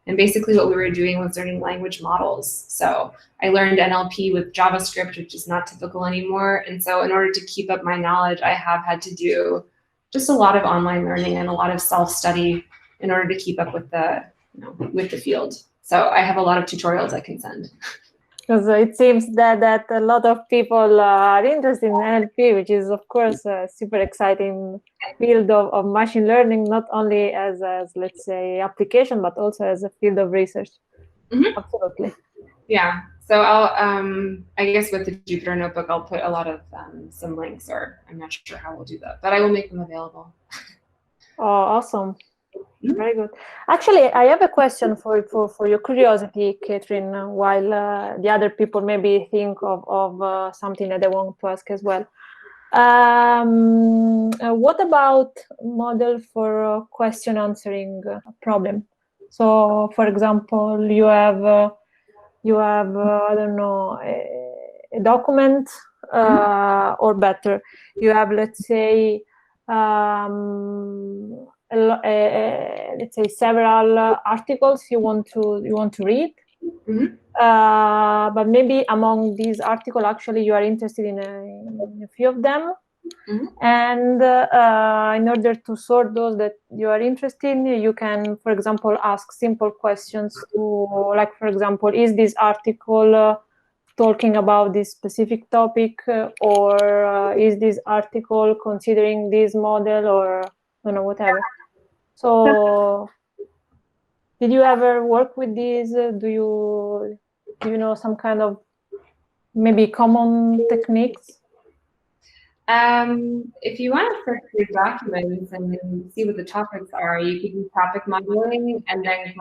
And basically what we were doing was learning language models. So I learned NLP with JavaScript, which is not typical anymore. And so in order to keep up my knowledge, I have had to do just a lot of online learning and a lot of self-study in order to keep up with the, with the field. So I have a lot of tutorials I can send. Because it seems that a lot of people are interested in NLP, which is, of course, a super exciting field of machine learning, not only as let's say, application, but also as a field of research. Mm-hmm. Absolutely. Yeah. So I'll, I guess with the Jupyter notebook, I'll put a lot of some links, or I'm not sure how we'll do that, but I will make them available. Oh, awesome. Very good. Actually, I have a question for your curiosity, Catherine, while the other people maybe think of something that they want to ask as well. What about model for question answering problem? So, for example, you have I don't know, a document, or better, you have, let's say, let's say several articles you want to read, but maybe among these articles actually you are interested in a few of them, and in order to sort those that you are interested in, you can, for example, ask simple questions to, like, for example, is this article talking about this specific topic, or is this article considering this model, or whatever. So did you ever work with these? Do you know some kind of maybe common techniques? If you want to search your documents and then see what the topics are, you can do topic modeling, and then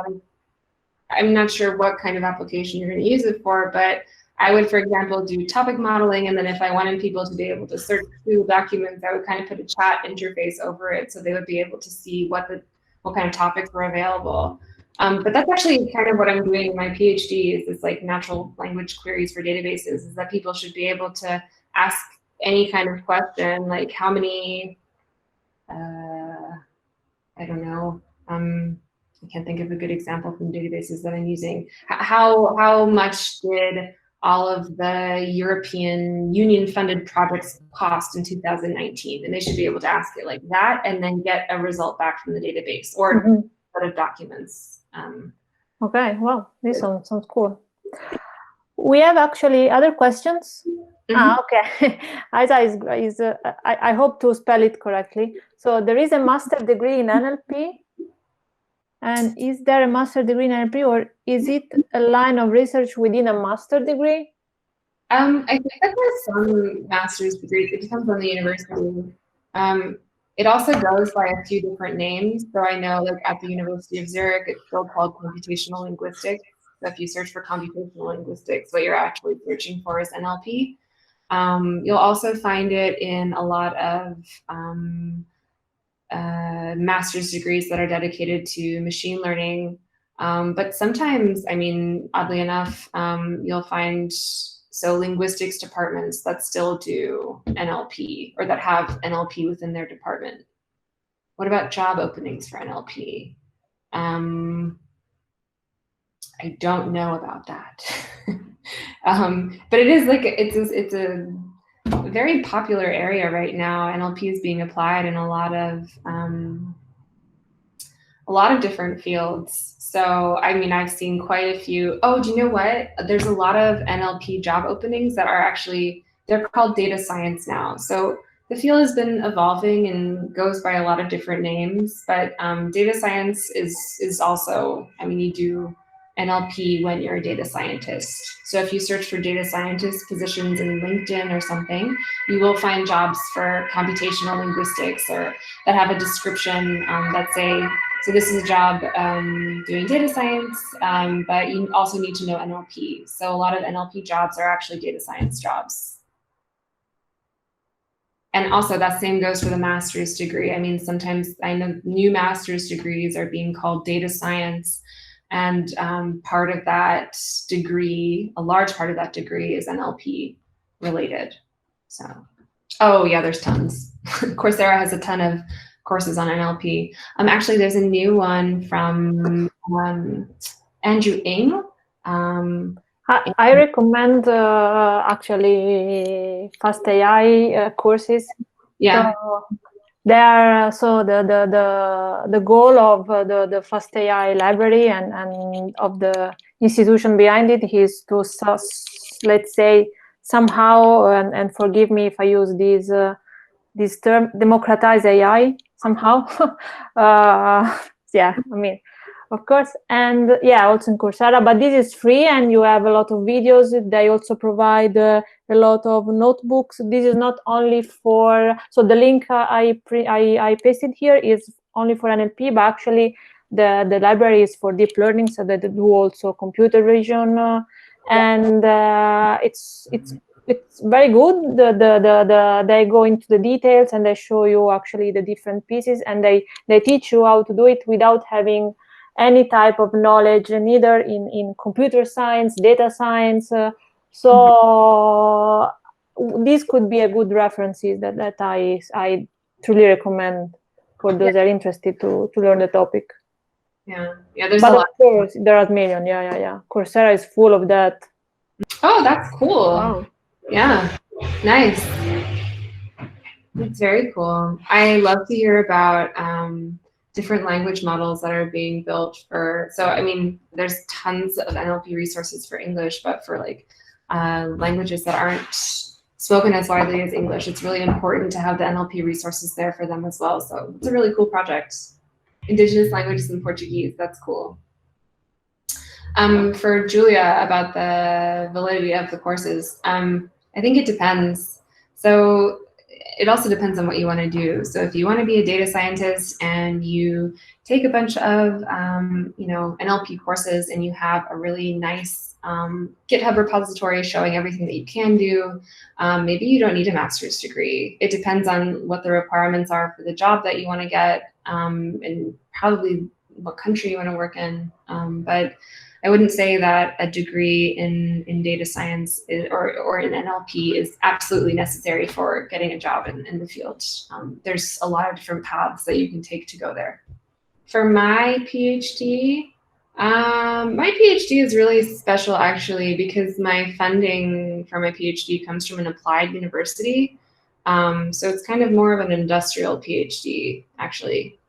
I'm not sure what kind of application you're going to use it for, but I would, for example, do topic modeling, and then if I wanted people to be able to search through documents, I would kind of put a chat interface over it, so they would be able to see what kind of topics were available. But that's actually kind of what I'm doing in my PhD, is this like natural language queries for databases, is that people should be able to ask any kind of question, like how many, I don't know, I can't think of a good example from databases that I'm using. How much did all of the European Union funded projects cost in 2019? And they should be able to ask it like that, and then get a result back from the database or a set of documents. Okay, well, this sounds cool. We have actually other questions. Okay. Isa is I hope to spell it correctly. So there is a master degree in NLP. And is there a master degree in NLP, or is it a line of research within a master degree? I think that there's some master's degrees. It depends on the university. It also goes by a few different names. So I know, like at the University of Zurich, it's still called computational linguistics. So if you search for computational linguistics, what you're actually searching for is NLP. You'll also find it in a lot of master's degrees that are dedicated to machine learning. But sometimes, I mean, oddly enough, you'll find linguistics departments that still do NLP, or that have NLP within their department. What about job openings for NLP? I don't know about that. But it is like, it's a very popular area right now. NLP is being applied in a lot of different fields. So, I mean, I've seen quite a few. Oh, do you know what? There's a lot of NLP job openings that are actually, they're called data science now. So the field has been evolving and goes by a lot of different names, but data science is also, I mean, you do NLP when you're a data scientist. So if you search for data scientist positions in LinkedIn or something, you will find jobs for computational linguistics, or that have a description that say So this is a job doing data science, but you also need to know NLP. So a lot of NLP jobs are actually data science jobs. And also that same goes for the master's degree. I mean, sometimes I know new master's degrees are being called data science, and part of that degree, a large part of that degree is NLP related. So, oh yeah, there's tons. Coursera has a ton of courses on NLP. Actually, there's a new one from Andrew Ng. I recommend actually Fast AI courses. Yeah. So the goal of the Fast AI library and of the institution behind it is to, let's say, somehow, and forgive me if I use this term, democratize AI somehow. Yeah, I mean, of course, and yeah, also in Coursera, but this is free and you have a lot of videos. They also provide a lot of notebooks. This is not only for, so the link I pasted here is only for NLP, but actually the library is for deep learning, so that they do also computer vision, and it's very good. They go into the details and they show you actually the different pieces, and they teach you how to do it without having any type of knowledge, neither in computer science, data science. So these could be a good references that I truly recommend for those that are interested to learn the topic. Yeah, there's but a lot. Of course, there are millions. Yeah. Coursera is full of that. Oh, that's cool. Wow. Yeah, nice. That's very cool. I love to hear about different language models that are being built for, so I mean, there's tons of NLP resources for English, but for like languages that aren't spoken as widely as English, it's really important to have the NLP resources there for them as well. So it's a really cool project. Indigenous languages and Portuguese, that's cool. For Julia, about the validity of the courses, I think it depends. So it also depends on what you want to do. So if you want to be a data scientist and you take a bunch of NLP courses and you have a really nice GitHub repository showing everything that you can do, maybe you don't need a master's degree. It depends on what the requirements are for the job that you want to get, and probably what country you want to work in. But I wouldn't say that a degree in data science or in NLP is absolutely necessary for getting a job in the field. There's a lot of different paths that you can take to go there. For my PhD is really special actually, because my funding for my PhD comes from an applied university. So it's kind of more of an industrial PhD actually.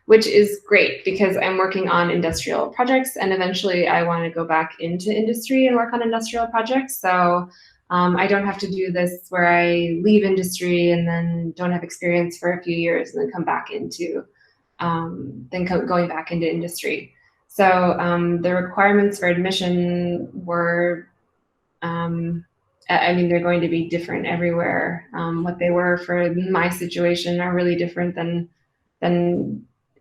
Which is great because I'm working on industrial projects, and eventually I want to go back into industry and work on industrial projects. So I don't have to do this where I leave industry and then don't have experience for a few years and then come back into, going back into industry. So the requirements for admission were, I mean, they're going to be different everywhere. What they were for my situation are really different than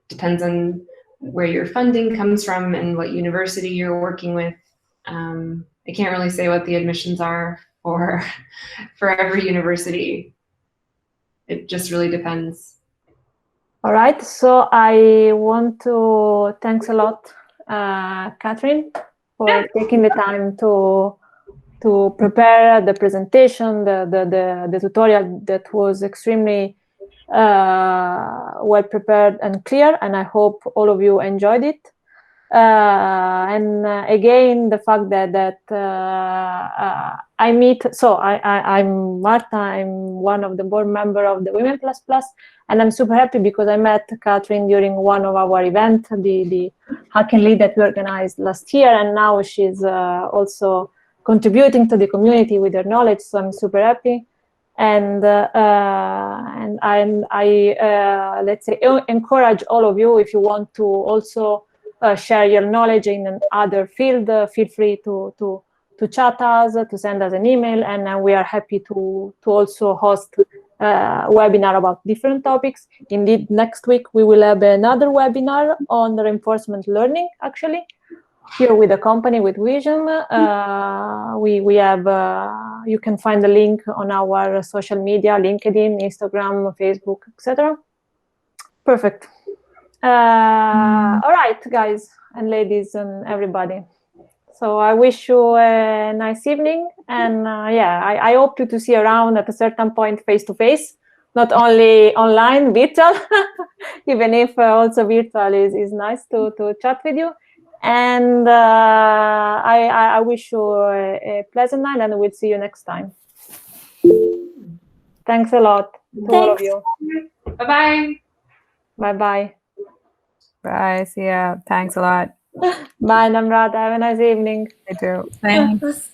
depends on where your funding comes from and what university you're working with. I can't really say what the admissions are for every university. It just really depends. All right, so I want to thanks a lot, Catherine, for taking the time to prepare the presentation, the tutorial that was extremely well prepared and clear, and I hope all of you enjoyed it. And again, the fact that I meet, so I'm Marta, I'm one of the board member of the Women++, and I'm super happy because I met Catherine during one of our events, the Hack and Lead that we organized last year, and now she's also contributing to the community with her knowledge, so I'm super happy. And I let's say encourage all of you, if you want to also share your knowledge in another field, feel free to chat us, to send us an email, and we are happy to also host webinar about different topics. Indeed, next week we will have another webinar on reinforcement learning, actually, here with a company, with Vision. We have, you can find the link on our social media, LinkedIn, Instagram, Facebook, etc. Perfect. All right, guys and ladies and everybody. So I wish you a nice evening, and I hope to see you around at a certain point face-to-face, not only online, virtual, even if also virtual is nice to chat with you. And I wish you a pleasant night, and we'll see you next time. Thanks a lot to all of you. Bye-bye. Bye-bye. Bye. See ya. Thanks a lot. Bye, Namrata. Have a nice evening. You too. Thanks.